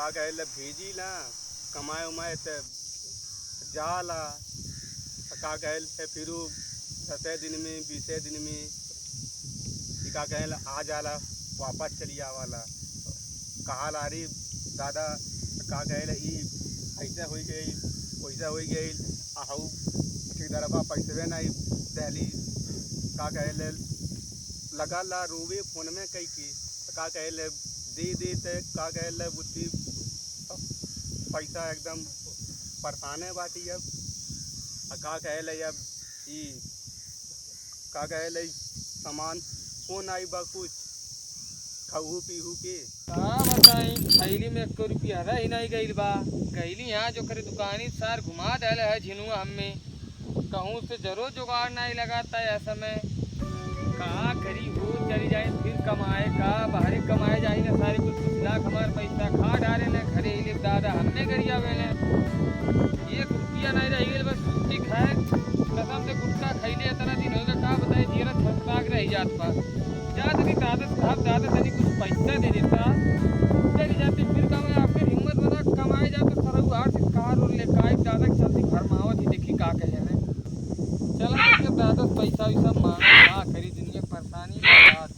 का कहे भेजी ना कमाए उमाए तो जाला का कहे फिर 10 दिन में 20 दिन में का कहे आ जाला वापस चली आवाला कहा लारी दादा का कहे ऐसे हो गई वैसे हो गई आहू ठेकेदारवा पैसे नहीं दहली का कहे लगा ला रोवे फोन में कई की का कहे दे का कहे बुद्धि पैसा एकदम परेशान बाटी अब का कहे अब ई का कहे सामान फोन आई बा कुछ खाऊ पीहू के हाँ बताई थैली में 1 रुपया रही नहीं गई बा गईली यहाँ जो करे दुकानी सार घुमा दल है झिनुआ हमें कहूँ से जरूर जुगाड़ नहीं लगाता है समय कहाँ करी हो चली जाए फिर कमाए का बाहरी कमाए जाए ना सारे कुछ लाख हमारे पैसा खा डाले ना घरे ले दादा हमने गरिया वेले 1 रुपया नहीं रह गई बस छुट्टी खाए कसम से गुटखा खैले इतना दिन होगा का बताए जीरा छटकाक रह जात पा जात की दादा साहब दादा तनी कुछ पैसा दे देता चली जाती फिर कमाए आपके हिम्मत बना कमाए जाते सरऊ हार से कार और ले काय दादा के चलती घर मावत ही देखी का कहे रे चला के दादा पैसा वैसा मांगा का करी दुनिया परेशानी बात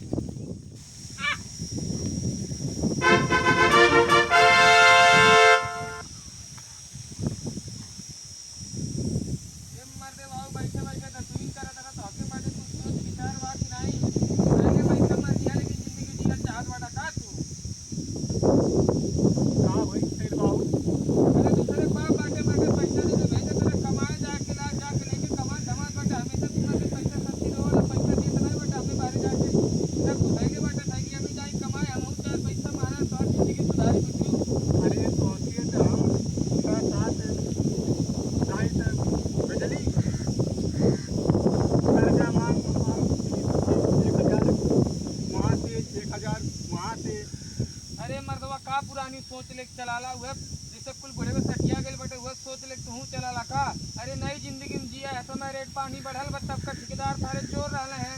सोच ले चलाला हुआ जैसे कुल बड़े में सटिया गए बटे वह सोच ले तू चलाला का अरे नई जिंदगी में जिया है तो मैं रेट पानी बढ़ल बट तब का ठेकेदार सारे चोर रहे हैं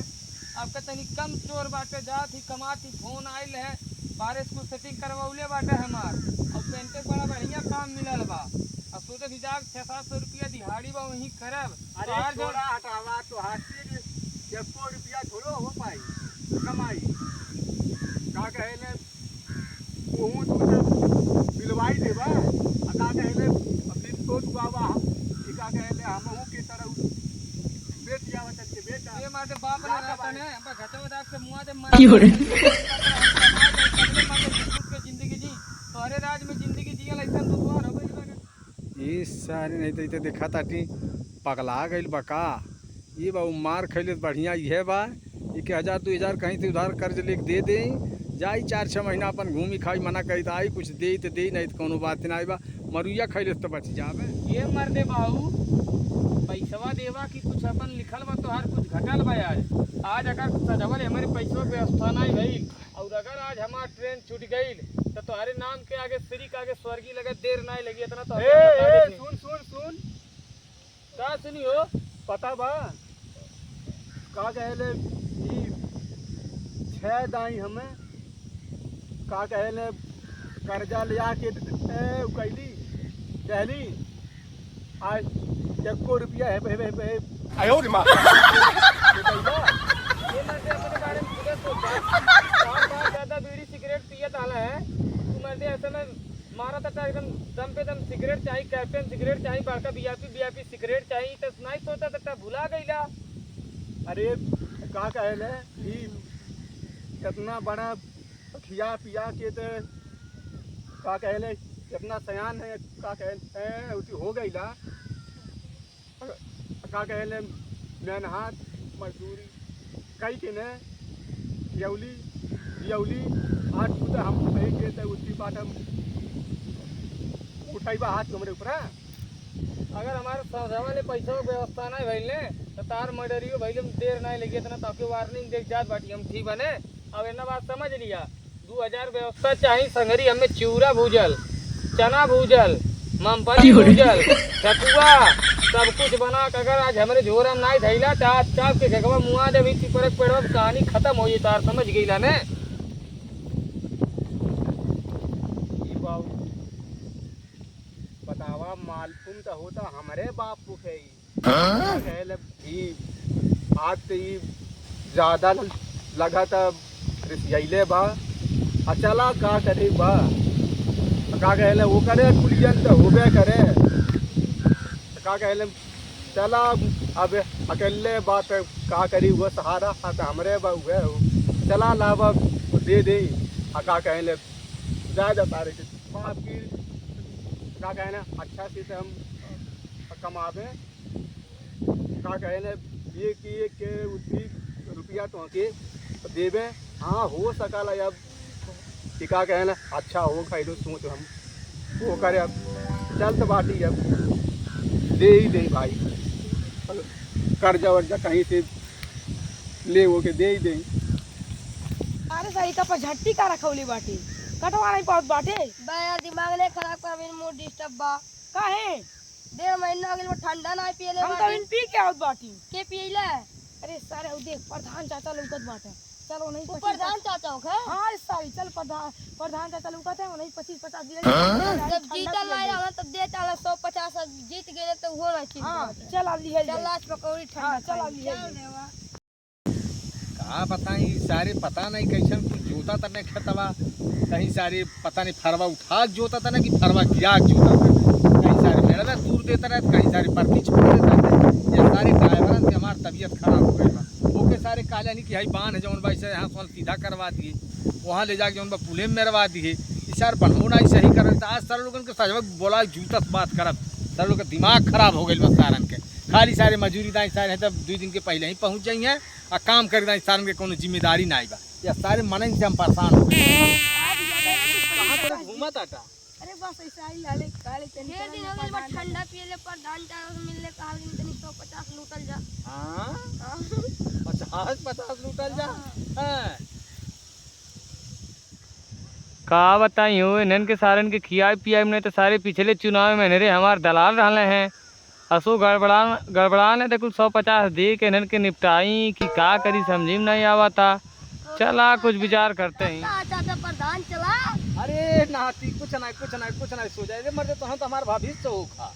आपका तनी कम चोर बाटे जात ही कमात ही फोन आयल है बारिश को सेटिंग करवौले बाटे हमार और पेंटे बड़ा बढ़िया काम मिलल बा अब सोचे हिजाब 600-700 रुपया दिहाड़ी बा वहीं करब अरे थोड़ा हटावा तो हाथी 100 रुपया थोड़ो हो पाई कमाई का कहे ओहू तो बिलवाई देबा का कहे अपनी सोच बाबा का कहे हमहू के तरह बेच जावा चल के बेटा ये माटे बाप ने रहता ने हम घटो दाग से मुआ दे मर की हो रे के जिंदगी जी तोरे राज में जिंदगी जियल ऐसा दुश्वार हो गई ये सारे नहीं तो देखा ताटी पगला गइल बका ये बा मार खैले बढ़िया ये बा 1000-2000 कहीं से उधार कर्ज लेके दे दे जाई 4-6 महीना अपन घूमी खाई मना कही तो आई कुछ दे तो दे नहीं तो कोनो बात नहीं बा मरुइया खैले तो बच जावे ये मर दे बाबू पैसवा देवा की कुछ अपन लिखल बा तो हर कुछ घटल बा आज अगर सजवल हमारे पैसों व्यवस्था नहीं भइल और अगर आज हमार ट्रेन छूट गई तो तुम्हारे नाम के आगे श्री के आगे स्वर्गीय लगे देर नहीं लगी इतना तो सुन का सुनी हो पता बा का कहले 6 दाई हमें का कहले कर्जा लिया के कैली कहली आज 1 रुपया है आयो रे मां ये मर्दे अपने बारे में खुद सोचा बार ज्यादा बीड़ी सिगरेट पियत आला है तू मर्दे ऐसे में मारा था एकदम दम पे दम सिगरेट चाहिए कैप्टन सिगरेट चाहिए बड़का वीआईपी सिगरेट चाहिए तो नहीं सोचा था भुला गईला अरे का कहले कि इतना बड़ा खिया पिया के तो का कहले इतना सयान है का कहले उसी हो गईला का कहले मेहनत मजदूरी कई के ने यौली आज खुद हम कहीं के तो उसी बात हम उठाई बा हाथ हमारे ऊपर अगर हमारे सौदा वाले पैसों की व्यवस्था नहीं भइल ने तो तार मर्डरियो भइल देर नहीं लगी इतना तो वार्निंग देख जात बाटी हम ठीक बने अब इतना बात समझ लिया 2000 व्यवस्था चाहिए संगरी हमें चिवड़ा भूजल चना भूजल मूंगफली भूजल ठकुआ सब कुछ बना के अगर आज हमारे झोरा में नहीं धैला तो आज चाप के घगवा मुआ दे भी परक पेड़वा कहानी खत्म हो तार समझ गईला ने मालूम तो होता हमारे बाप को है क्या कहले ई आज तो ई ज्यादा लगा था रिसियाइले बा अचला का करे बा का कहले वो करे कुलियन तो होबे करे का कहले चला अब अकेले बात का करी वो सहारा हाथ हमरे बा हुए हो चला लावा दे दे का कहले ज्यादा तारे बाप की का कहना अच्छा से हम कमावे का कहले ये किए के उतनी रुपया तो के देवे हाँ हो सका अब क्या कहना अच्छा हो खाई दो सोच हम वो करे अब चल तो बाटी अब दे ही दे भाई कर्जा वर्जा कहीं से ले वो के दे ही दे। अरे सही का झट्टी का रखौली बाटी कटवा नहीं पावत बाटे बा यार दिमाग ने खराब कर मेरे मूड डिस्टर्ब बा काहे 1.5 महीना हो गेल ठंडा ना पियले हम तो इन पी के आवत बाटी के पियले अरे सारे उ देख प्रधान चाचा लौकत बाटे चलो नहीं ऊपर प्रधान चाचा हो हां इस सारी चल प्रधान चाचा लौकत है नहीं 25-50 दिले जब जीतल नहीं रहा तब दे चला 150 जीत गेले तो हो ना चीज हां चल आ लिए चल लास्ट पकौड़ी ठंडा चल आ लिए कहाँ बताई सारे पता नहीं कैसन कुछ जोता तने खेतवा कहीं सारे पता नहीं फरवा उठा जोता था ना कि फरवा गिरा जोता था कहीं सारे मेड़ा दूर देता रहे कहीं सारे परती छोड़ देता रहे ये सारे ड्राइवरन से हमारी तबीयत खराब हो गई ओके सारे काले नहीं कि भाई बांध है जौन भाई से यहाँ सोल सीधा करवा दिए वहाँ ले जाके जौन बा पुले में मरवा दिए इस सार बढ़ोना ही सही कर आज सर लोगन के सजवक बोला जूता से बात करब सर लोग का दिमाग खराब हो गई बस सारन के खाली सारे मजूरी दाई सारे तब 2 दिन के पहले ही पहुँच जाई हैं और काम कर दाई सारन के कोनो जिम्मेदारी ना आएगा या सारे मन से हम परेशान हो गए कहाँ पर घूमत आटा अरे बस ऐसा ही लाले काले चली ढेर दिन हो गेल बा ठंडा पियले प्रधान चाचा से मिलले कहल दिन तनी 150 लूटल जा हाँ 50 लूटल जा हाँ का बताइयो इन्हन के सारन के खियाई पियाई में तो सारे पिछले चुनाव में रे हमार दलाल रहले हैं असो गड़बड़ाने तो कुल 150 दे के इन्हन के निपटाई कि का करी समझी में नहीं आवा था चला कुछ विचार करते हैं चाचा प्रधान चला अरे नाती कुछ नहीं सो जाए रे मर्दे तो हम तो हमार भविष्य हो खा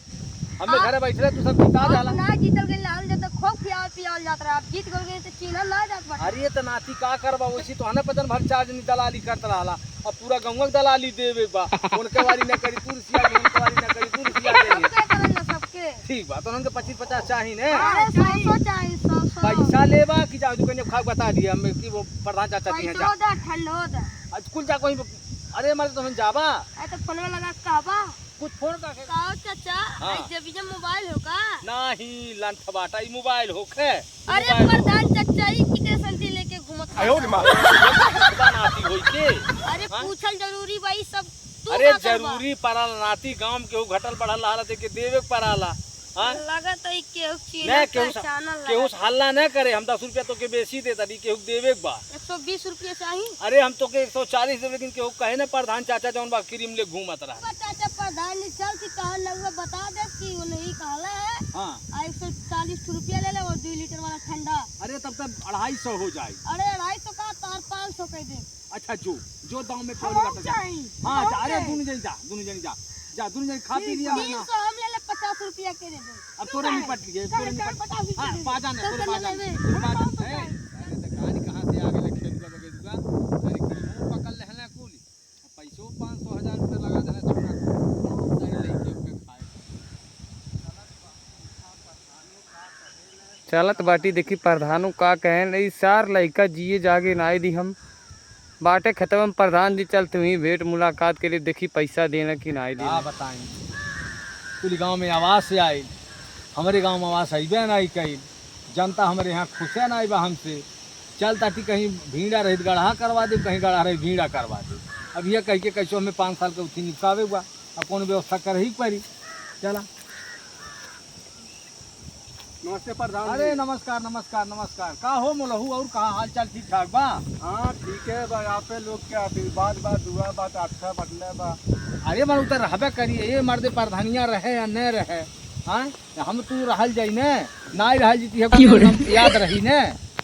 हमें घरे बैठे तू सब किता जाला ना जीतल गेल लाल जब तक खूब पियाल जात रहा अब जीत गए तो चीनल ना जात बा अरे तो नाती का करबा उसी तो हने पदन भर चार्ज नहीं दलाली करत रहला अब पूरा गांव दलाली देवे बा उनके वाली ना करी तू सिया उनके वाली ना करी तू सिया दे क्या करल सबके ठीक बा तो उनके 25-50 चाहिए ने अरे 100 चाहिए 100 पैसा लेबा कि जाओ दुकान में खा बता दिया हमें कि वो प्रधान चाचा दी है जा पैसा ठंडा होता आज कुल जा कोई अरे मर्दे तो हम जाबा ऐ तो फोन में लगा कहबा कुछ फोन का के काओ चाचा हाँ। जब जब मोबाइल होगा नहीं लंठ बाटा ई मोबाइल होखे अरे प्रधान चाचा ही कितने संती लेके घूमत आयो रे मां नाती होई के अरे पूछल जरूरी भाई सब तू अरे का करबा? जरूरी पड़ल नाती गांव के घटल बढ़ल हालत के देवे पड़ाला हां लगत है केहू चीज मैं केहू पहचानल केहू लगत। हल्ला न करे हम 10 रुपया तो के बेसी दे तनी केहू देवे के बा 120 रुपया चाहिए अरे हम तो के 140 दे लेकिन केहू कहे ना प्रधान चाचा जौन बा क्रीम ले घूमत रहा चाचा प्रधान ने चल की कहा लगवा बता दे कि वो नहीं कहला है हां 140 रुपया ले ले और 2 लीटर वाला ठंडा अरे तब तक 250 हो जाए अरे 250 का तार 500 कह दे अच्छा जो दाम में कौन बात जा हां जा अरे दोनों जन जा दोनों जन खा पी लिया ना 300 हम ले ले 50 रुपया के दे दे अब तोरे निपट लिए तोरे निपट हां बाजान है तोरे बाजान है अरे तो कहां से आ गए खेत का बगे दुका अरे किलो पकड़ लेहला कुल पैसो 500,000 रुपया लगा देना छोरा को सारे लेके के खाए चलत बाटी देखी प्रधानों का कहें नहीं सार लइका जिए जागे नाई दी हम बाटे खत्म प्रधान जी चल तुम्हें भेंट मुलाकात के लिए देखी पैसा देना कि नाई क्या देना बताएं पूरी गांव में आवाज से आई हमारे गांव में आवाज अबे नहीं कही जनता हमारे यहाँ खुशे नहीं बा हमसे चल ताकि कहीं भीड़ा रही गढ़ा करवा दे कहीं गढ़ा रही भीड़ा करवा दे अब यह कह के कैसो हमें 5 साल के उठी निपटावे हुआ अब कौन व्यवस्था कर ही पड़ी चला नमस्ते प्रधान अरे जी। नमस्कार का हो मोलहू और कहाँ हाल चाल ठीक ठाक बा हाँ ठीक है भाई आप लोग के आशीर्वाद बा दुआ बात अच्छा बदले बा अरे मन उतर रहबे करिए ये मर्दे प्रधानिया रहे या न रहे हाँ हम तू रहल जाई ने नहीं रहल जीती है याद रही ने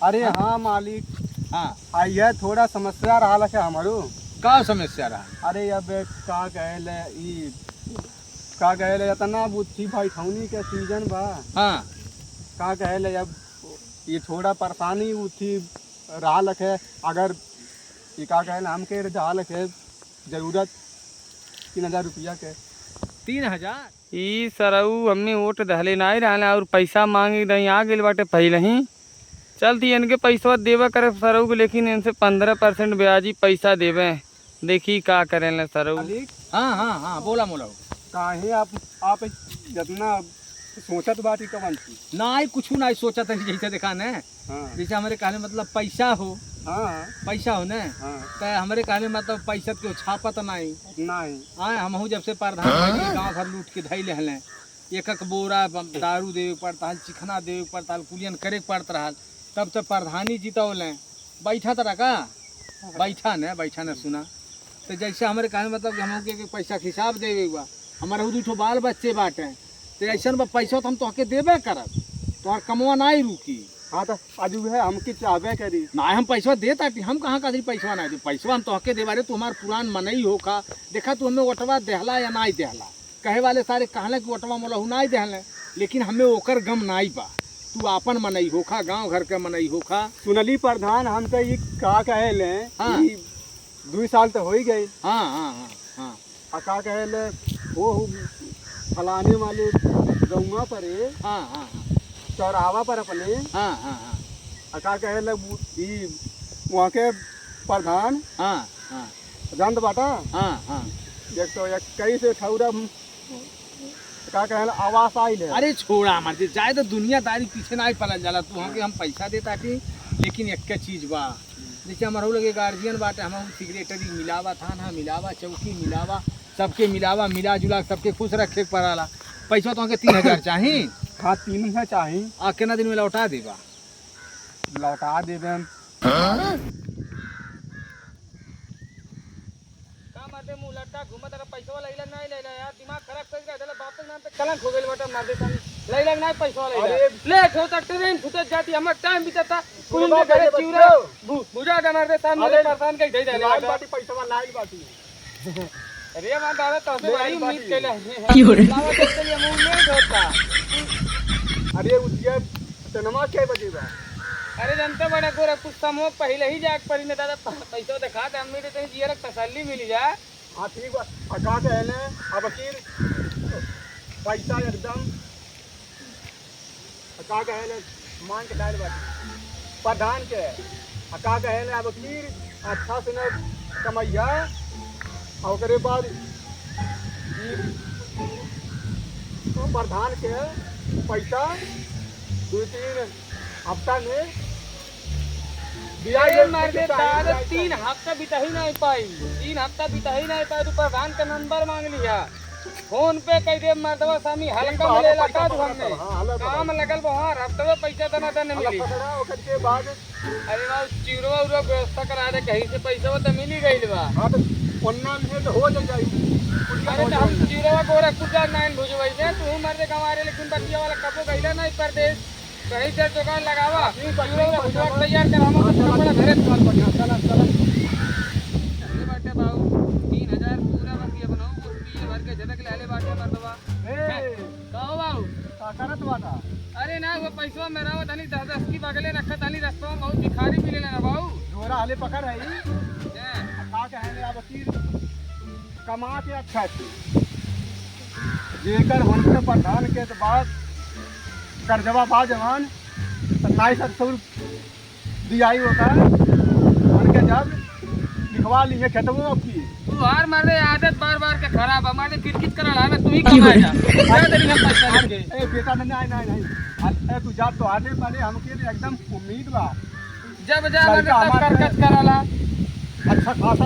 अरे हाँ मालिक हाँ आइए थोड़ा समस्या रहा है हमारू का समस्या रहा अरे अब का कहले ई का कहे इतना बुद्धि भाई ठौनी के सीजन बा हाँ का कहे अब ये थोड़ा परेशानी थी रहा लखे अगर ये का कहे हमके रहा लखे जरूरत 3000 रुपया के 3000 ई सरऊ हमें वोट दहले नहीं रहना और पैसा मांगे नहीं आ गए बाटे पहले ही चलती इनके पैसा देवे करे सरऊ को, लेकिन इनसे 15% ब्याजी पैसा देवे। देखी का करें सरऊ। मालिक हाँ हाँ हाँ बोला मोला काहे आप जितना सोचत बाटी कवन थी। नहीं कुछ नहीं सोचा था जैसे देखा ने हाँ जैसे हमारे कहने मतलब पैसा हो हाँ पैसा हो ने हाँ तो हमारे कहने मतलब पैसा क्यों छापत नहीं नहीं आए हम जब से प्रधान गाँव घर लूट के धैले हलें एक एक बोरा दारू देवे पड़ता है, चिखना देवे पड़ता है, कुलियन करे पड़ता रहा, तब तो प्रधानी जीतौलें बैठा तो रखा बैठा ने सुना तो जैसे हमारे कहने मतलब कि हम के पैसा के हिसाब देवे हुआ हमारे दू ठो बाल बच्चे बाटे तो ऐसा पैसा तो हम तो हके देवे करब तो कमवा नहीं रुकी। हाँ तो आज है हमकी चाहबे करी ना हम पैसा दे ताकि हम कहाँ का पैसा ना दे पैसा हम तो हके दे बारे तू हमार पुरान मनई हो का देखा तू हमें ओटवा देहला या नहीं देहला कहे वाले सारे कहले कि ओटवा मोलहू नहीं देहले लेकिन हमें ओकर गम नहीं बा तू आपन मनई होखा गांव घर के मनई होखा। सुनली प्रधान हम तो ये का कहे ले हाँ। 2 साल तो हो ही गए। हाँ हाँ हाँ हाँ आ का कहे ले वो फलाने वाले गौवा पर हाँ हाँ चौरावा पर अपने हाँ हाँ हाँ का कहे ले वहाँ के प्रधान हाँ हाँ जानत बाटा हाँ हाँ 121 ठौरा का कहे आवास आई ले। अरे छोड़ा हमारे जाए तो दुनियादारी पीछे नहीं पड़ल जाला तू हम पैसा देता थी लेकिन एक चीज बा जैसे हमारे लगे गार्जियन बाटे हम सिगरेटरी मिलावा थाना मिलावा चौकी मिलावा सबके मिलावा मिला जुला सबके खुश रखे पड़ाला पैसा तो 3000 चाहिए। हाँ 3 है चाहिए आ केना दिन में लौटा देबा लौटा देवे मुंह लट्टा घूमत रहा पैसा लैला नहीं लैला यार दिमाग खराब कर गया चला बाप के नाम पे कलंक हो गइल बटा मार देता लैला नहीं पैसा लैला लेट होता ट्रेन छूटत जाती हमर टाइम बीतता कुल में घरे चिउरा बुझा डमर दे सामने परेशान कई दे जाले बाटी पैसा लाइल बाटी अरे मां दादा तो से बड़ी उम्मीद कैला है लावा के लिए मुंह लेट होता। अरे उदिया तनमा के बजे बा अरे जनता बड़ा गोरा कुछ समूह पहले ही जाग पड़ी ने दादा पैसा दिखा दे अम्मी तो जियर तसल्ली मिल जाए। हाँ ठीक बा का कहले अब फिर पैसा एकदम का कहले मान के लाइल बाटी प्रधान के का कहले अब फिर अच्छा से न कमैया और ओकरे बाद प्रधान के पैसा 2-3 हफ्ता में ये मार दे दादा 3 हफ्ता बिता ही नहीं पाई 3 हफ्ता बिता ही नहीं पाई तो प्रधान का नंबर मांग लिया फोन पे कह दे मर्दवा स्वामी हल्का मिले लगा दू हमने काम लगल वहां हफ्ते पैसा देना देने मिली के बाद अरे वाह चिरवा उरो व्यवस्था करा दे कहीं से पैसा तो मिल ही गइल बा। हाँ तो ओन्ना में तो हो जाई अरे तो हम चिरवा गोरा कुजा नाइन भुजवाई दे तू मर दे गवारे लेकिन बतिया वाला कबो गइला नहीं परदेश कहीं से दुकान लगावा चिरवा भुजवा तैयार करावा तो बड़ा घरे चल बढ़िया चला चला अरे बाटे बाबू 3000 पूरा बतिया बनाओ उसकी भर के झटक ले ले बाटे मर्दवा ए कहो बाबू का करत बाटा अरे ना वो पैसा मेरा वो धनी 10 की बगले रखत आली रास्ता में बहुत भिखारी मिले ना बाबू जोरा हले पकड़ है का कहले अब फिर कमा के अच्छा थी जेकर हमसे प्रधान के तो बाद कर्जवा बा जवान 2700 दियाई होता उनके जब लिखवा लिए खेतों की तू हार मारे आदत बार बार के खराब हमारे किरकिट करा ला तू ही कमाएगा क्या देरी हम पैसा लेंगे। ए बेटा नहीं अरे तू जा तो आने वाले हमके एकदम उम्मीद बा जब जा तब करकट करा ला अच्छा खासा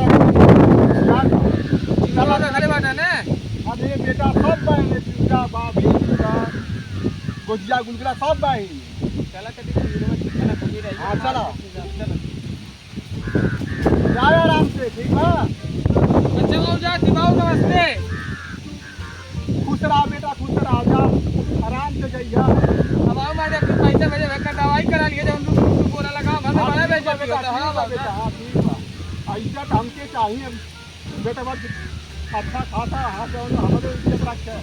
चलो तो खड़े बाटा ने अरे बेटा सब बाई पिंगा बा भेजा गुजिया गुलगुला सब बाई चला कभी वीडियो चिकना खुली रही। हां चलो जाओ आराम से ठीक बा बच्चे बाबू जा दिमाग नमस्ते खुश रहा बेटा खुश रहा जा आराम से जाइए अब आओ मारे अपने पैसे भेजे वेकर दवाई करा लिए जब हम बोला लगा घर में बड़ा बेचा भी होता है। हां बेटा हां ठीक बा ऐसा हमके चाहिए बेटा बात अच्छा खाता हाँ तो हमारे इज्जत रखे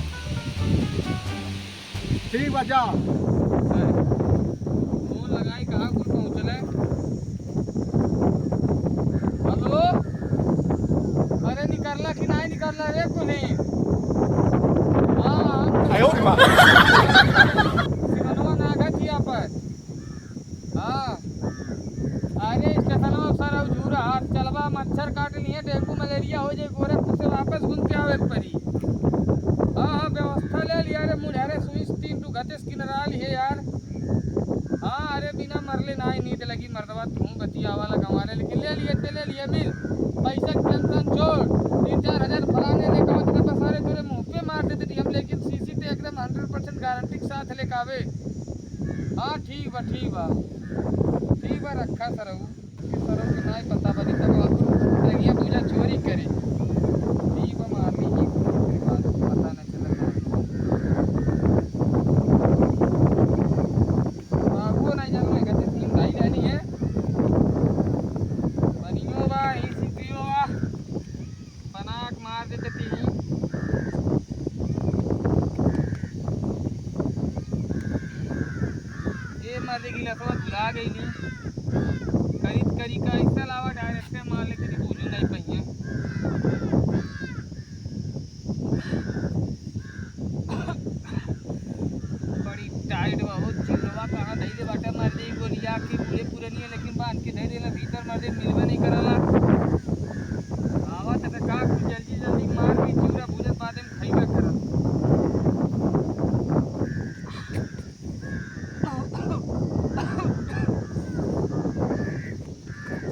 ठीक बचा फोन लगाई कहाँ कुल पहुँचले। हेलो अरे निकलना कि नहीं निकलना रे कुली। हाँ सिमनवा नागा थिया पर। हाँ अरे स्टेशनवा सर अब झूरा हाथ चलवा मच्छर काट लिए डेंगू मलेरिया हो जाए गोरखपुर से वापस घूम के आवे परी। हाँ व्यवस्था ले लिया रे मुझे सुइस 3 टू गतिस किनरा लिए यार। हाँ अरे बिना मरले ना ही नींद लगी मर्दवा तुम बतिया वाला कमारे लेकिन ले लिए मिल पैसा की टेंशन छोड़ 3-4 हजार फलाने लेकर आओ तेरे सारे तेरे मुंह पे मार देते थे हम लेकिन सीसी ते एकदम 100% गारंटी के साथ लेकर आवे। हाँ ठीक बा रखा सरऊ के नहीं पता बनी तब लगिया पूजा चोरी करे ठीक बा मार ली बात पता नहीं चला बाबू नहीं जानो है कहते 3 भाई रहनी है बनियो बा ही सीतियो बा बनाक मार देते थी। ये मर गई लसवा भुला गई नहीं करी का इससे अलावा डायरेक्ट मार लेके नहीं भूल नहीं पाई है। बड़ी टाइट बहुत चिल्लवा कहाँ दही दे बाटा मार दे गोलिया की पूरे नहीं है लेकिन बांध के दे देला भीतर मार दे मिलवा नहीं करला आवा तक का जल्दी मार के चिल्ला भूजत बाद में खाइबा करा।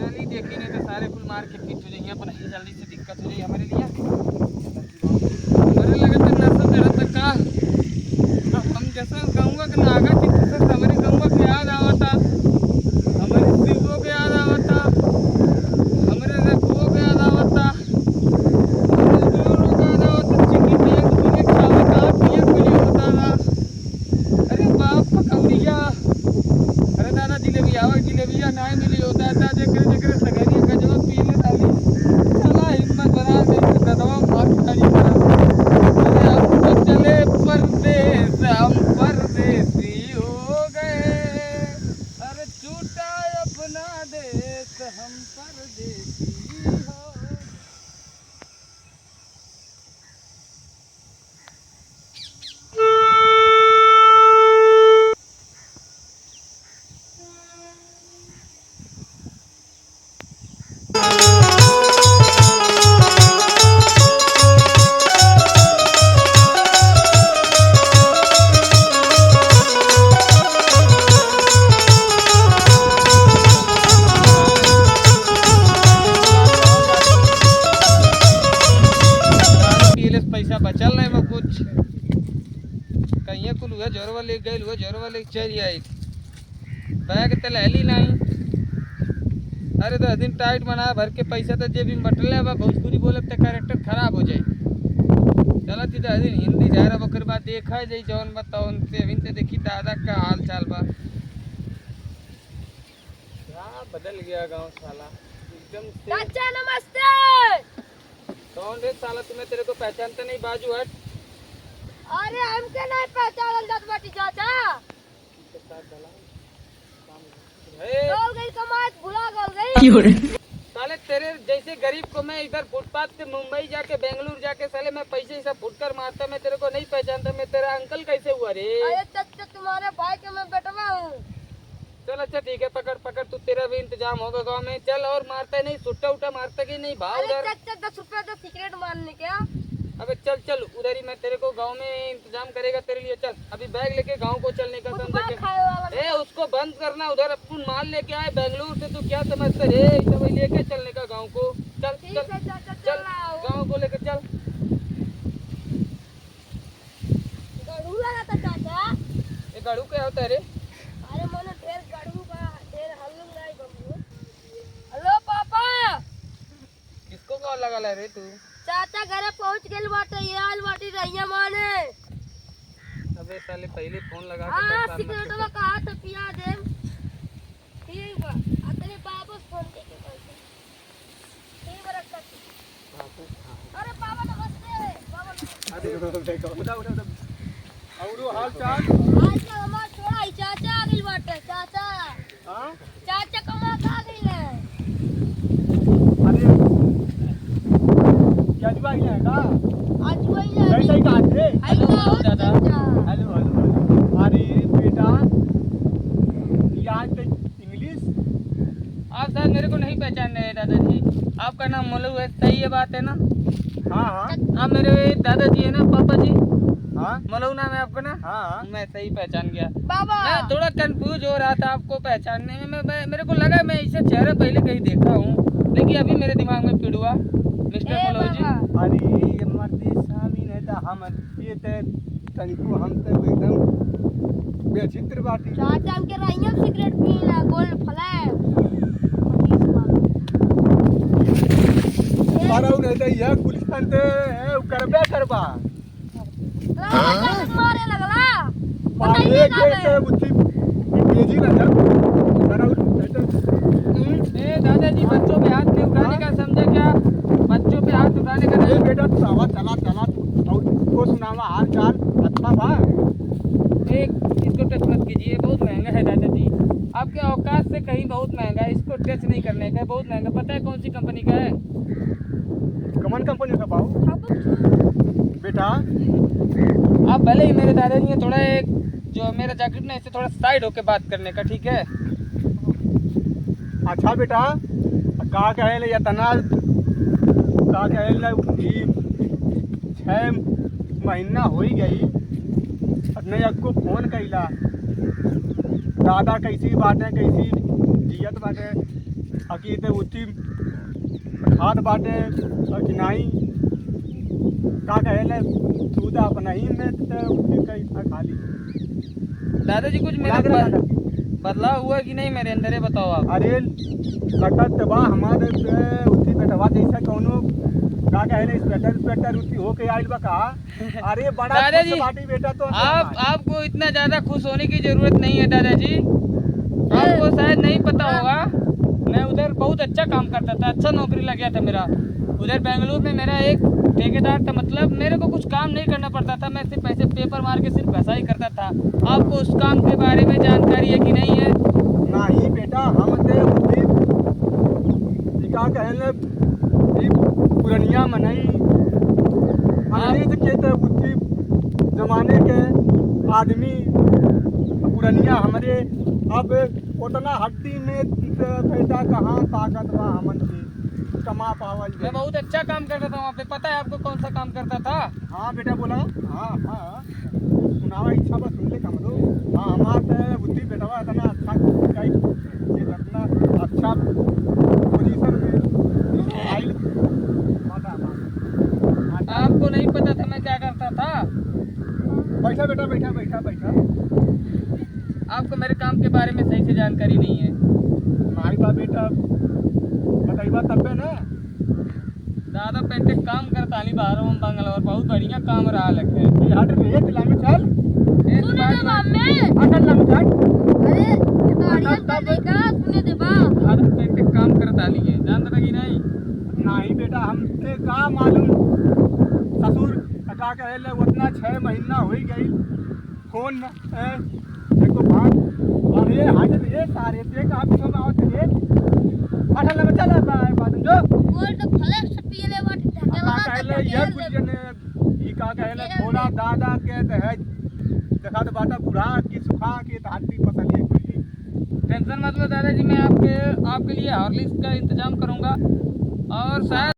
चलिए देखी नहीं तो सारे फुल मार के फिट हो जाएंगे अपन ही जल्दी से दिक्कत हो जाएगी हमारे लिए हमारे लगे तो नशा चढ़ा तक का अब हम जैसा कहूँगा कि नागा की कसम हमारे कहूँगा कि याद आवता हमारे शिवों के याद आवता हमारे रखुओं के याद आवता मजदूरों का याद आवता चिक्की पिया के खावा कहाँ पिया खुली होता था। अरे बाप पकौड़िया अरे दादा जिलेबिया नहीं मिली होता था जकरे सगरिया का जो पीले डाली चला हिम्मत बना दे दवा मार खाली करा। अरे हम तो चले परदेस हम परदेसी हो गए अरे छूटा अपना देश हम परदेसी हो गए। पैसा बचल नहीं मैं कुछ कहीं कुल हुआ जोरवा ले गए हुआ जोरवा ले चल आई बैग तो ले ली नहीं। अरे 10 दिन टाइट बना भर के पैसा तो जेबी में बटले अब भोजपुरी बोले तो कैरेक्टर खराब हो जाए। चलो 10 दिन हिंदी जा रहा बकर बाद देखा जाए जौन बताओ उनसे अभी से देखी दादा का हाल चाल बा क्या बदल गया गांव साला एकदम से। चाचा नमस्ते। कौन रे साला तुम्हें तेरे को पहचानता नहीं बाजू हट। अरे हमके नहीं पहचानल जात बाटी चाचा गल गई कमात भुला गल गई। साले तेरे जैसे गरीब को मैं इधर फुटपाथ से मुंबई जाके बेंगलुरु जाके साले मैं पैसे सब फुटकर मारता मैं तेरे को नहीं पहचानता मैं तेरा अंकल कैसे हुआ रे। अरे चाचा तुम्हारे भाई के मैं बेटवा हूँ। चल अच्छा ठीक है पकड़ तू तेरा भी इंतजाम होगा गांव में चल और मारता नहीं सुट्टा उट्टा मारता कि नहीं भाव उधर। चाचा 10 रुपया तो सिगरेट मारने क्या। अबे चल उधर ही मैं तेरे को गांव में इंतजाम करेगा तेरे लिए। चल अभी बैग लेके गांव को चलने का समझ के ए उसको बंद करना उधर अपन माल लेके आए बेंगलुरु से तू क्या समझता रे सब लेके चलने का गांव को। चल गांव को लेके चल। गड़ू लगा था चाचा। ये गड़ू क्या होता है रे। अरे मैंने ढेर गड़ू का ढेर हल्लू नहीं बम्बू। हेलो पापा किसको कॉल लगा रे तू। चाचा घरे पहुंच गए बाटे ये आल बाटी रहिया माने। अबे साले पहले फोन लगा के हां सिगरेट में कहा तो पिया दे ठीक बा अतने वापस फोन के पैसे ठीक रखता। अरे पापा औरो हाल चाल आजकल हमार छोड़ा ही चाचा आ गइल बाटे चाचा हाँ चाचा कमा खा गइल है अरे क्या जुआ ही है का आज वही है कैसे ही कहा थे हेलो दादा हेलो हेलो अरे बेटा यहाँ पे इंग्लिश आप शायद मेरे को नहीं पहचान रहे हैं दादाजी। आपका नाम मलू है, सही है बात है ना? हाँ हाँ आप मेरे दादाजी है ना, पापा जी? हाँ मलू नाम है आपका ना? हाँ मैं सही पहचान गया। बाबा मैं थोड़ा कंफ्यूज हो रहा था आपको पहचानने में। मेरे को लगा मैं इसे चेहरा पहले कहीं देखा हूँ, लेकिन अभी मेरे दिमाग में फिट हुआ। मिस्टर ए मलू जी, बाबा अरे ये मर्दी शामी नहीं था हम ये ते तनिको हम ते एकदम बेचित्र बाटी चाचा हमके रहियम सिगरेट पीना गोल्ड फ्लैग मारा नहीं था यह गुलशन ते करबे करबा मारे लगला पाले के ते बुद्धि बेजी ना जा मारा ए दादाजी, बच्चों पे हाथ नहीं उठाने का, समझे क्या? बच्चों पे हाथ उठाने का ए नहीं। बेटा सावा चला चला और को सुनावा हाल चाल अच्छा बा एक इसको टच मत कीजिए, बहुत महंगा है दादाजी। आपके औकात से कहीं बहुत महंगा है, इसको टच नहीं करने का है, बहुत महंगा। पता है कौन सी कंपनी का है? कमन कंपनी का बाऊ बेटा आप भले ही मेरे दादाजी हैं, थोड़ा एक जो मेरा जैकेट ना, इससे थोड़ा साइड होके बात करने का, ठीक है? अच्छा बेटा का कहे ले इतना का कहे ले 6 महीना हो ही गई नहीं आपको फोन कैला दादा कैसी बातें कैसी जियत बाटे अकीते उठी हाथ बाटे कि नहीं का कहे ले तू तो अपना ही में तो कैसा खाली दादाजी कुछ मेरे दादा बदलाव हुआ कि नहीं मेरे अंदर, ये बताओ आप। अरे लगत बा हमारे उठी बेटवा जैसा कौनो का कहले स्वेटर उठी होके आइल बा का अरे बड़ा दादाजी, खुश बाटी बेटा तो आपको इतना ज्यादा खुश होने की जरूरत नहीं है दादाजी। आपको शायद नहीं पता होगा, मैं उधर बहुत अच्छा काम करता था, अच्छा नौकरी लग गया था मेरा उधर बेंगलुरु में। मेरा एक ठेकेदार था, मतलब मेरे को कुछ काम नहीं करना पड़ता था, मैं सिर्फ पैसे पेपर मार के सिर्फ पैसा ही करता था। आपको उस काम के बारे में जानकारी है कि नहीं है? नहीं बेटा हम ते उठी का कहले पुरनिया मनई अंग्रेज के ते उठी जमाने के आदमी पुरनिया हमरे अब उतना हड्डी में पैसा कहाँ ताकत बा हमन के कमा पावल मैं बहुत अच्छा काम करता था वहाँ पे। पता है आपको कौन सा काम करता था? हाँ बेटा बोला हाँ हाँ सुनावा इच्छा बस सुन ले कम दो हाँ हमारा बुद्धि बेटा इतना अच्छा इतना अच्छा पोजीशन में आइल आपको नहीं पता था मैं क्या करता था? बैठा बेटा बैठा बैठा बैठा आपको मेरे काम के बारे में सही से जानकारी नहीं है। मारी बा बेटा बताइबा तब ना दादा पेंटे काम करता नहीं बाहर हम बंगलौर, बहुत बढ़िया काम रहा लगे। ये हट रे दिलामी चल सुने दे बा मैं हट लामी चल अरे ये तो अड़ियन कर नहीं का सुने दे बा दादा पेंटे काम करता नहीं है, जानता था कि नहीं? नहीं बेटा हमसे का मालूम ससुर का कहले उतना 6 महीना हो ही गई फोन देखो बात अरे हट रे सारे ते का पीछे में आवत रे हट लगा चल बात जो गोल्ड फ्लैग पियले बाटे का ढकेला कहले ये कुछ ने ई का कहले थोड़ा दादा के है देखा तो बाटा बुढ़ा की सुखा के धाती पसलिए कुली टेंशन मत लो दादाजी, मैं आपके लिए हॉर्लिक्स का इंतजाम करूंगा। और शायद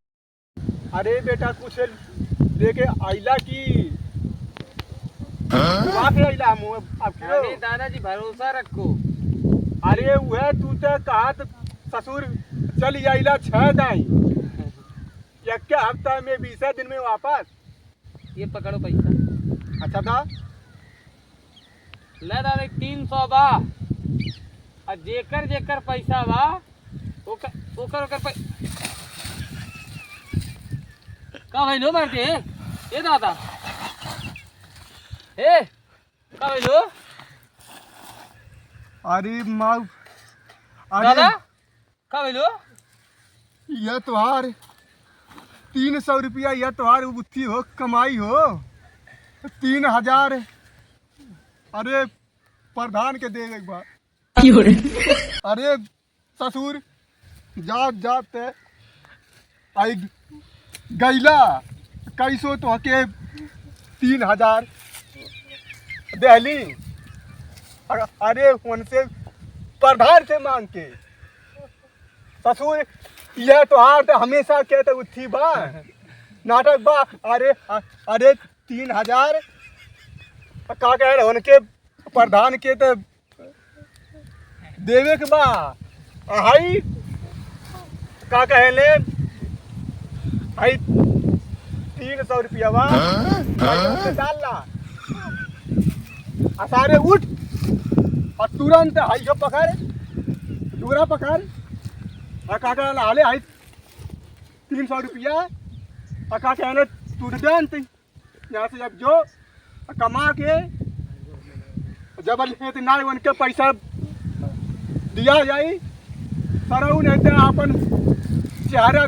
अरे बेटा कुछ लेके आइला की वहाँ पे आइला हम आपके अरे दादाजी भरोसा रखो। अरे वह तू तो कहा ससुर चल आइला 6 दाई एक हफ्ता में 20 दिन में वापस ये पकड़ो पैसा। अच्छा था ले दादा 300 बा, और जेकर जेकर पैसा बा ओकर ओकर का भइलो मारते ए दादा ए का भइलो अरे माँ दादा का भइलो? यह त्योहार 300 रुपया यह त्योहार बुद्धि हो कमाई हो 3,000 अरे प्रधान के दे एक बार। अरे ससुर जात जाते आई गैला कैसो तो के 3,000 दहली। अरे उनसे प्रधान से मांग के ससुर यह तो हार तो हमेशा कहते उठी बा नाटक बा। अरे 3,000 का कह रहे उनके प्रधान के तो देवे के बा। हाई का कहले हाई 300 रुपया बा डालना। सारे उठ और तुरंत हाई को पकड़ दूरा पकड़ और का कहले हाले हाई 300 रुपया और का कहले तुरंत यहाँ से जब जो कमा के जब ना उनके पैसा दिया जाए सरऊ नहीं तो अपन चेहरा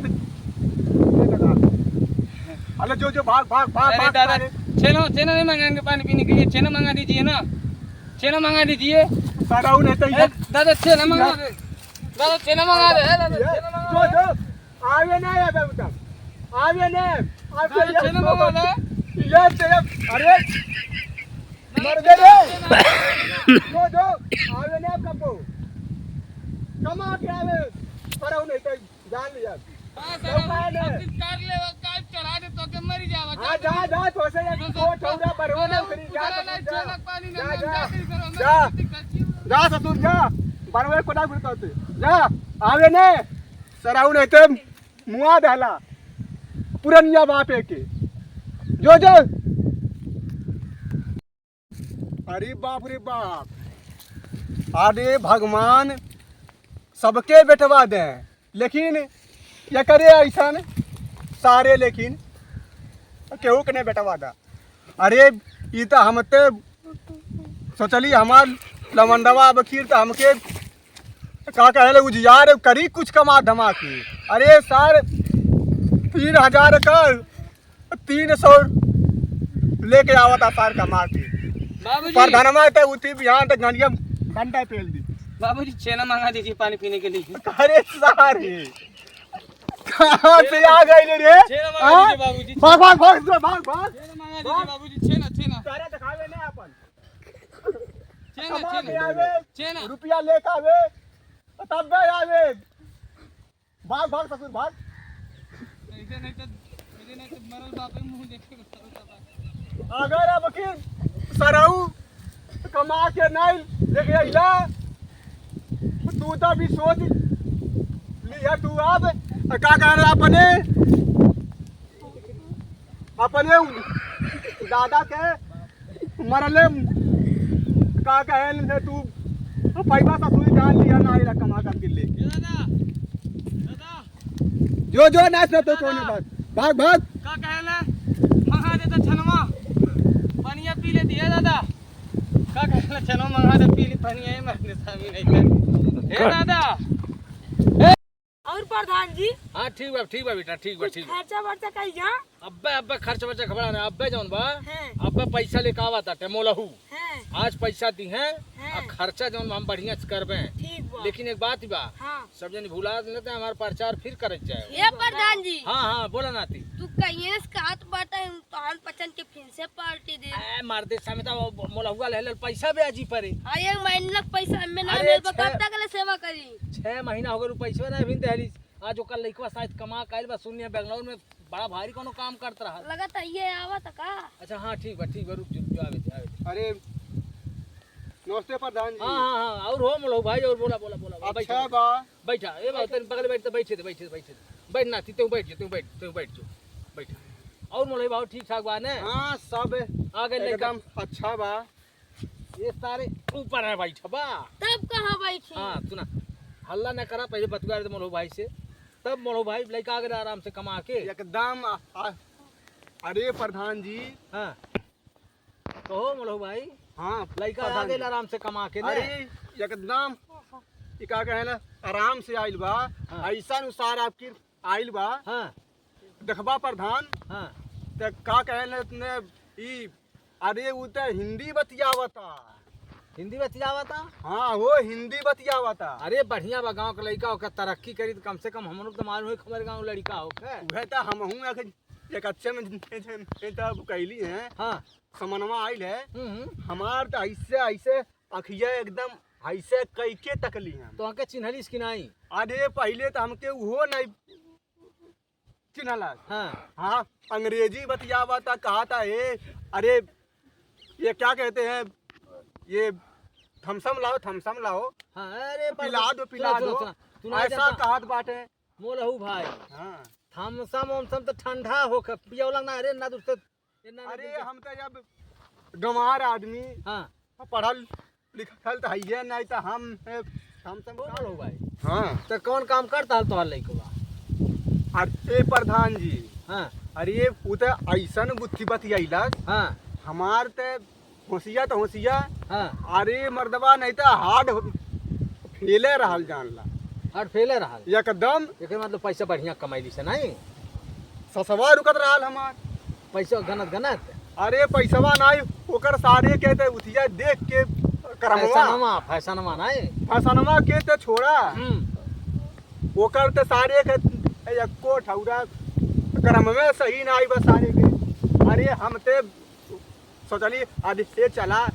अरे जो भाग भाग भाग अरे भाग दादा सारे। छेना छेना नहीं मंगाएंगे पानी पीने के लिए, छेना मंगा दीजिए ना, छेना मंगा दीजिए। सरऊ नहीं तो ये दादा छेना मंगा दे, दादा छेना मंगा दे, दादा छेना मंगा दे। जो आवे नहीं है बेटा आवे नहीं दादा छेना मंगा दे। ये तेरे अरे मर गए रे जो आवे नहीं कब कमा के आवे सरऊ नहीं तो जान लिया। हाँ सर, अब कर ले वो काट चढ़ा दे तो के मर जावा। हाँ जा तो से ये दो ठौरा बरवाने उखरी जा छेना पानी जा, नहीं जा, करो जा। मैं जा ससुर जा बरवे कोना गुरते जा आवे ने सराऊ नहीं तो मुआ दहला पुरनिया बापे के जो अरे बाप रे बाप। अरे भगवान सबके बैठवा दे लेकिन ये करे ऐसा सारे लेकिन केहू के नहीं बैठवा दा। अरे ये तो हम तो सोचली हमार लवंडवा बखीर तो हमके का कहले उजियार करी कुछ कमा धमा की। अरे सर 3,000 का 300 लेके आवता सर कमा के बाबूजी पर धनमा तो उठी बिहान तक घंटिया घंटा पेल दी। बाबूजी छेना मंगा दीजिए पानी पीने के लिए। अरे सारे कहाँ से आ गए रे छेना मंगा दीजिए बाबूजी, भाग भाग भाग भाग भाग छेना मंगा दीजिए बाबूजी, छेना छेना सारे दिखावे नहीं अपन छेना कमा के छेना आवे छेना। रुपया लेके आवे तब गए आवे भाग भाग ससुर भाग। ऐसे नहीं तो मुझे नहीं तो मरल बाप मुंह देख के बता। अगर अब की सराऊ कमा के नहीं लेके अइला तू तो भी सोच लिया तू अब का कह रहा अपने दादा के मरले का कहे तू पैसा ससुर जान लिया ना ही कमा कर के ले दादा दादा जो नाच रहे तो कौन बात भाग भाग का कहला मंगा दे तो छनवा पानी पी ले दिया दादा का कहला छनवा मंगा दे पी ले पानी मरने सामी नहीं कर हे दादा। और प्रधान जी हाँ ठीक बा बेटा ठीक बा। खर्चा वर्चा कहीं जा अब्बे खर्च बच्चा खबरा ना अब्बे जौन बा हैं अब्बे पैसा लेके आवता टेमोलहू हैं आज पैसा दी हैं हैं। और खर्चा जौन हम बढ़िया से करबे। ठीक बा लेकिन एक बात बा हाँ सब जन भुला देते हमारा प्रचार फिर करे जाए। ये प्रधान जी हाँ बोला नाती तू कहिए कहत बाटा तहन पचन के फिर से पार्टी दे। ए मार दे सामे तो मोलहुआ ले पैसा भी आजी परे। हाँ एक महीने तक पैसा हमें ना अरे मिल कब छह- तक ले सेवा करी। 6 महीना हो गए पैसा ना भी दहली आज ओकर लइकवा शायद कमा काइल बा सुनिया बेंगलोर में बड़ा भारी कोनो काम करत रहा। लगा था ये आवा था का। अच्छा हाँ ठीक बा रुक जो आवे थे। अरे नमस्ते प्रधान जी। हाँ और हो मोलहू भाई और बोला बोला बोला अच्छा बा बैठा ए बात बगल बैठ बैठ ना तू बैठ जो बैठा और मोलहू भाई ठीक ठाक बा ने। हाँ सब आ गए एकदम अच्छा बा। ये सारे ऊपर है बैठा बा। तब कहाँ बैठी। हाँ सुना हल्ला न करा पहले बतवा दे मोलहू भाई से तब मोलहू भाई लड़का आ गए आराम से कमा के एकदम अरे प्रधान जी। हाँ कहो मोलहू भाई हाँ लड़का आ प्रधान गए जी। आराम से कमा के ने। अरे एकदम ये का कहला आराम से आइल बा। हाँ। ऐसा अनुसार आपकी आइल बा हाँ देखबा प्रधान हाँ ते का कहले ने ई अरे वो तो हिंदी बतियावता। हिंदी बतियावा था। हाँ वो हिंदी बतियावता। अरे बढ़िया बा, गाँव के लड़का होकर तरक्की करी तो कम से कम हम लोग तो मालूम है हमारे गाँव लड़का होकर। वह तो हम हूँ एक अच्छे में तब कैली है। हाँ। समनवा आइल है हम्म। हमार तो ऐसे ऐसे अखिया एकदम ऐसे कैके तकली हैं। तो आके चिन्हलिस की नहीं? अरे पहले तो हमके वो नहीं चिन्हला। हाँ। हाँ अंग्रेजी बतियावा था, कहा था ये अरे ये क्या कहते हैं, ये थमसम लाओ थमसम लाओ। हाँ अरे पिला दो पिला दो, ऐसा कहत बाटे। मोलहू भाई हाँ थमसम उमसम तो ठंडा होकर पियौला ना। अरे ना दूसरे अरे हम तो जब गंवार आदमी हाँ पढ़ल लिखल तो है नहीं तो हम थमसम मोलहू भाई। हाँ तो कौन काम करता है तोहर लड़का? अरे प्रधान जी, हाँ अरे वो तो ऐसन बुद्धि बतियाइला हाँ हमार तो होशिया तो होशिया। हाँ। अरे मर्दबा नहीं तो हार्ड फेले रहल जानला और फेले रहा एकदम। एकर मतलब पैसा बढ़िया कमाइली से नहीं? ससवा रुकत रहल हमार पैसा गनत गनत। अरे पैसवा नहीं ओकर सारे के ते उथिया देख के करमवा फैसनमा नहीं फसनवा के ते छोड़ा ओकर ते सारे के एको ठौरा करमवे सही नहीं बस सारे के। अरे हम ते सोचली आज से चला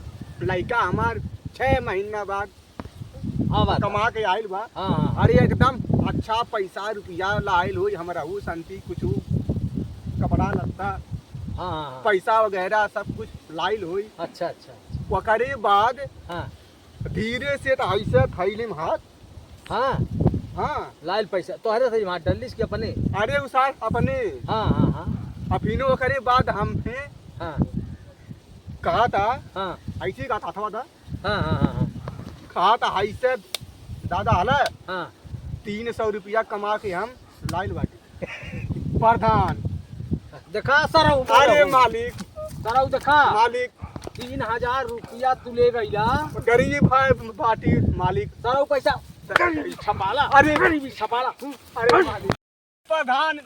लड़का हमार 6 महीना बाद हाँ बात कमा के आइल बा। हाँ हाँ अरे एकदम अच्छा पैसा रुपया लाइल हुई हमरा हु शांति कुछ कपड़ा लत्ता हाँ हाँ। पैसा वगैरह सब कुछ लाइल हुई। अच्छा अच्छा ओकरे बाद हाँ धीरे से तो ऐसे थैली में हाथ। हाँ हाँ लाइल पैसा तो अरे सही वहाँ डलिस के अपने। अरे उसार अपने हाँ हाँ हाँ अफीनो ओकरे बाद हमने हाँ कहा था हाँ ऐसे कहा था अथवा था हाँ हाँ हाँ कहा था ऐसे दादा हला हाँ 300 रुपया कमा के हम लाइल बाटी प्रधान। देखा सरऊ अरे मालिक सरऊ देखा मालिक 3000 रुपया तू ले गईला। गरीब है बाटी मालिक। सरऊ पैसा छपाला। अरे गरीबी छपाला। अरे मालिक प्रधान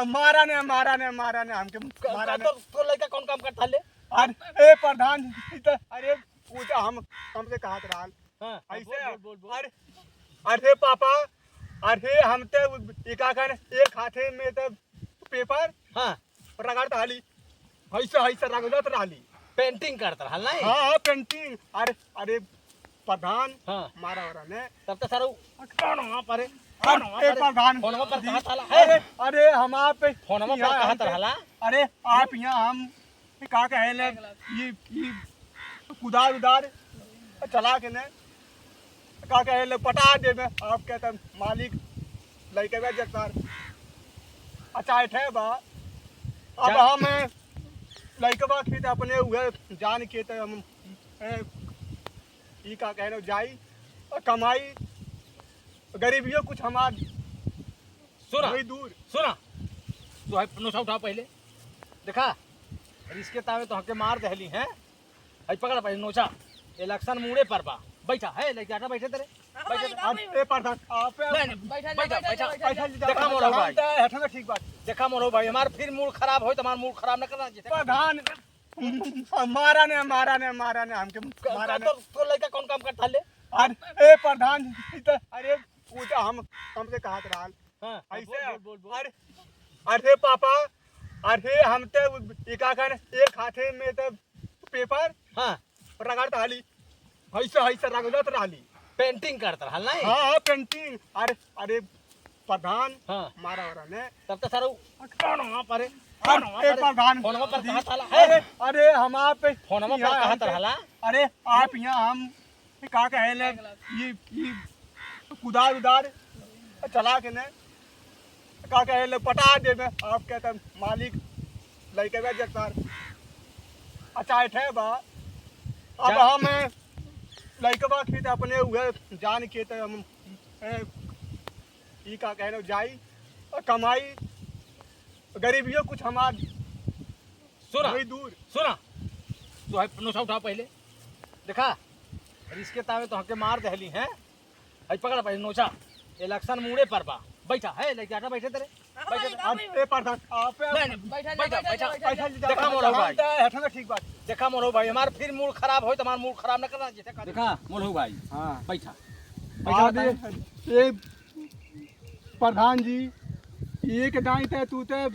मारा ने हमके मारा ने। तो लड़का कौन काम करता ले? अरे प्रधान अरे वो तो हम हमसे कहा था हाँ ऐसे बोल बोल अरे अरे पापा अरे हम तो एका कर एक हाथे में तो पेपर हाँ रगड़त रहली ऐसे ऐसे रगड़त रहली। पेंटिंग करता रहा नहीं? हाँ पेंटिंग। अरे अरे प्रधान हाँ मारा हो रहा ने तब तो सरऊ कौन वहाँ पर है? अरे प्रधान फोनवा पर कहा था अरे अरे हम आप फोनवा पर कहा था। अरे आप यहाँ हम का कहे ले ये कुदार उदार चला के ने का कहे ले पटा दे में आप कहते मालिक लड़के में जगतार अच्छा है बा। अब हम लड़कवा खेत अपने हुए जान के तो हम ई का कहे जाई और कमाई गरीबियों कुछ हमार सुना वही दूर। सुना तो है नोसा उठा पहले देखा इसके तावे तो हके मार दहली हैं। आई पकड़ पहले नोचा इलेक्शन मुड़े पर बा बैठा है लेके आटा बैठे तेरे अरे प्रधान आप बैठा बैठा देखा मोरो भाई बैठा ठीक बात। देखा मोरो भाई हमार फिर मूड खराब हो तो हमार मूड खराब न करना चाहिए। प्रधान मारा ने हमके मारा ने। तो लड़का कौन काम करता ले? अरे प्रधान अरे वो तो हम हमसे कहा था हाँ ऐसे बोल अरे अरे पापा अरे हम तो एका कर एक हाथे में तो पेपर हाँ रगड़त रहली ऐसे ऐसे रगड़त रहली। पेंटिंग करता रहा नहीं? हाँ पेंटिंग। अरे अरे प्रधान हाँ मारा हो रहा ने तब तो सरऊ कौन वहाँ पर है? अरे प्रधान फोनवा पर कहा था अरे अरे हम आप फोनवा पर कहा था। अरे आप यहाँ हम का कहे ले ये कुदार उदार चला के ने का कहे ले पटा दे में आप कहते मालिक लड़के में जगतार अच्छा है बा। अब हम लड़कवा खेत अपने हुए जान के तो हम ई का कहे जाई और कमाई गरीबियों कुछ हमार सुना वही दूर। सुना तो है नोसा उठा पहले देखा इसके तावे तो हके मार दहली हैं। आई पकड़ पहले नोचा इलेक्शन मुड़े पर बा बैठा है लेके आटा बैठे तेरे ए प्रधान आप देखा मोलहू भाई हटना ठीक बात देखा मोलहू भाई हमार फिर मूड खराब हो तो हमार मूड खराब न करना चाहिए देखा मोलहू भाई हाँ बैठा ये प्रधान जी एक दाई ते तू ते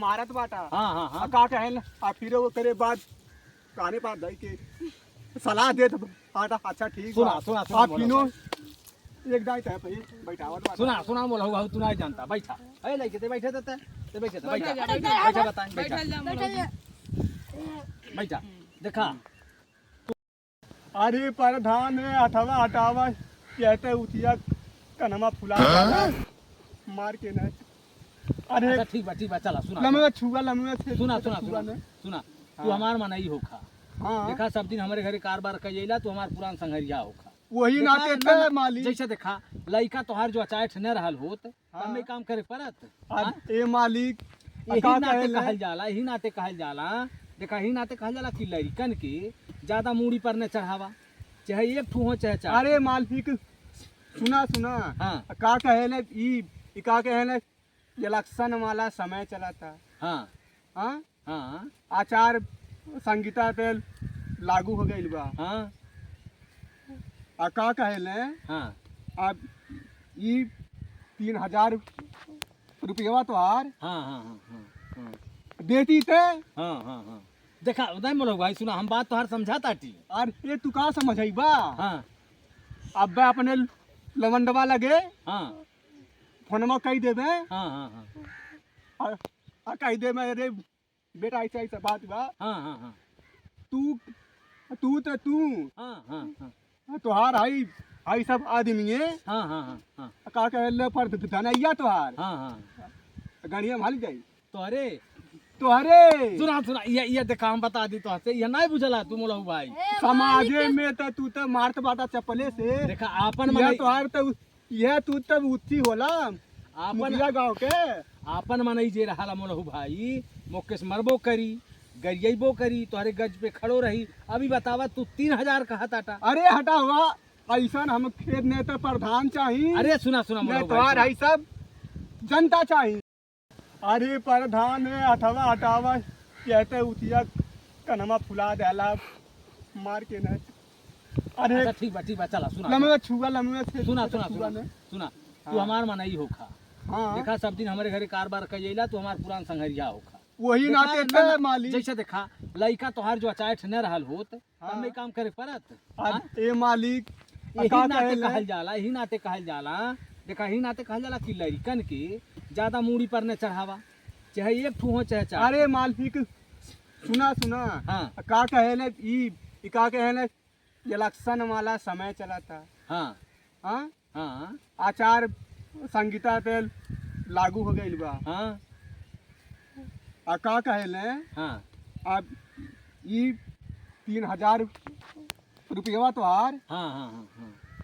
मारत बाटा हाँ हाँ हाँ का कहल आ फिर वो करे बाद काने पास दई के सलाह दे आटा अच्छा ठीक सुना सुना सुना आप तीनों एक दाई ते पे बैठावत बाटा सुना सुना मोलहू भाई तू नहीं जानता बैठा अरे लेके ते बैठे थे ते बैठे थे बैठा बैठा बताएं बैठा बैठा देखा अरे प्रधान है अठवा हटावा कहते उठिया कनमा फुला मार के ना अरे अच्छा ठीक बा चला सुना लमवे छुआ लमवे से सुना सुना सुना सुना तू हमार मनाई होखा हाँ देखा सब दिन हमारे घरे कारबार कइला तू हमार पुरान संघरिया होखा वही देखा, नाते ना, थे मालिक जैसे देखा लइका तोहार जो अचायठ न रहल होत हाँ। तब में काम करे परत अब ए मालिक यही का नाते कहल कहल जाला यही नाते कहल जाला देखा यही नाते कहल जाला कि लड़कन के ज्यादा मूड़ी पर न चढ़ावा चाहे एक ठू हो चाहे चार अरे मालिक सुना सुना हाँ का कहले ई का कहले इलेक्शन वाला समय चला था हाँ हाँ हाँ आचार संहिता पे लागू हो गई बा हाँ आ का कहले हाँ अब ई 3000 रुपया तो हार हाँ हाँ हाँ हाँ देती थे हाँ हाँ हाँ देखा उदय मोलो भाई सुना हम बात तोहार समझाता टी और ये तू का समझाई बा हाँ अब बे अपने लवंडवा लगे हाँ फोनमा कही देवे हाँ हाँ हाँ आ कही दे मैं अरे बेटा ऐसा ऐसा बात बा हाँ हाँ हाँ तू तू तो तू हाँ हाँ हाँ तोहार आई आई सब आदमी है हाँ हाँ हाँ हाँ का कहले पर धनैया तोहार हाँ हाँ गणिया भाली जाई तो अरे तोहरे सुना सुना ये देखा हम बता दी तो से ये नहीं बुझला तू मोलहू भाई समाजे में तो तू तो मारत बाटा चपले से देखा आपन यह मन तोहार तो यह तू तब उच्ची होला आपन मुखिया गांव के आपन मनई जे रहा मोलहू भाई मोकेश मरबो करी गरियबो करी तोहरे गज पे खड़ो रही अभी बतावा तू 3000 कहा ताटा अरे हटा हुआ ऐसा हम खेत नेता प्रधान चाहिए अरे सुना सुना नहीं मोलहू तोहार भाई है सब जनता चाहिए अरे प्रधान है अठवा हटावा कहते उठिया कनमा फुला देला मार के ना अरे अच्छा ठीक बा चला सुना लमवे छुआ लमवे से सुना सुना सुना सुना तू हमार मनई होखा हाँ देखा सब दिन हमारे घरे कारबार कइला तू हमार पुरान संघरिया होखा वही देखा, नाते ना, थे ना, मालिक जैसे देखा लइका तोहार जो अचायठ न रहल होत हाँ। तब में काम करे परत अब ए मालिक यही का नाते कहले? कहल जाला यही नाते कहल जाला देखा यही नाते कहल जाला कि लड़कन के ज्यादा मूड़ी पर न चढ़ावा चाहे एक ठू हो चाहे चार अरे मालिक सुना सुना हाँ का कहले ई का कहले इलेक्शन वाला समय चला था हाँ हाँ हाँ आचार संहिता पे लागू हो गई बा हाँ आ का कहले हाँ अब ई 3000 रुपया तो हार हाँ हाँ हाँ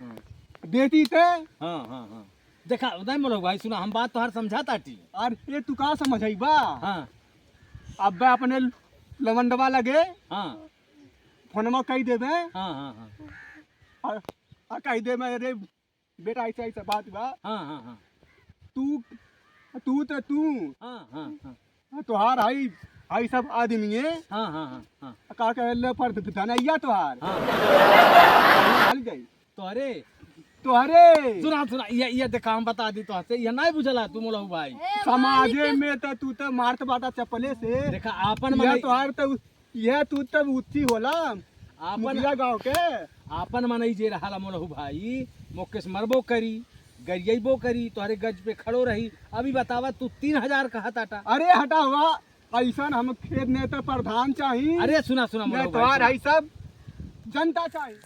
हाँ देती थे हाँ हाँ हाँ देखा उदय मोलो भाई सुना हम बात तोहार समझाता टी और ये तू का समझाई बा हाँ अब बे अपने लवंडवा लगे हाँ फोनमा कही देवे हाँ हाँ हाँ आ कही दे मैं अरे बेटा ऐसा ऐसा बात बा हाँ हाँ हाँ तू तू तो तू हाँ हाँ हाँ तोहार आई आई सब आदमी है हाँ हाँ हाँ का कहले पर धनैया तोहार हाँ भाली जाई तो अरे तोहरे सुना सुना ये देखा हम बता दी तो से ये नहीं बुझला तू मोलहू भाई समाजे में तो तू तो मारत बाटा चपले से देखा आपन यह मन तोहार तो यह तू तब उच्ची होला आपन मुखिया गांव के आपन मनई जे रहा मोलहू भाई मोकेश मरबो करी गरियबो करी तोहरे गज पे खड़ो रही अभी बतावा तू 3000 कहा ताटा अरे हटा हुआ ऐसा हम खेत नेता प्रधान चाहिए अरे सुना सुना नहीं मोलहू तोहार भाई है सब जनता चाहिए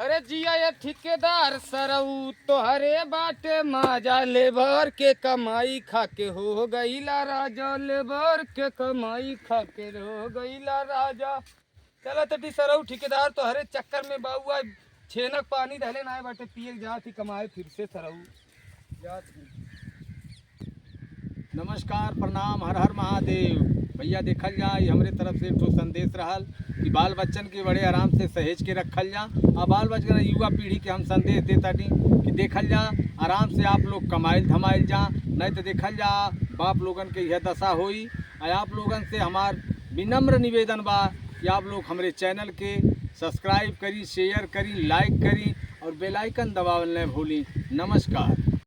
अरे जिया ये ठेकेदार सरऊ तोहरे बाटे माजा लेबर के कमाई खा के हो गईला राजा लेबर के कमाई खा के हो गईला राजा चला तटी सरऊ ठेकेदार तोहरे चक्कर में बाबुआ छेनक पानी धले ना बाटे पिए जाती कमाए फिर से सरऊ नमस्कार प्रणाम हर हर महादेव भैया देखल जा ये हमरे तरफ से एक ठो संदेश रहल कि बाल बच्चन के बड़े आराम से सहेज के रखल जा और बाल बच्चन युवा पीढ़ी के हम संदेश देता कि देखल जा आराम से आप लोग कमाइल धमाइल जा नहीं तो देखल जा बाप लोगन के यह दशा होई। आप लोगन से हमार विनम्र निवेदन बा कि आप लोग हमारे चैनल के सब्सक्राइब करी, शेयर करी, लाइक करी और बेल आइकन दबावल न भूली। नमस्कार।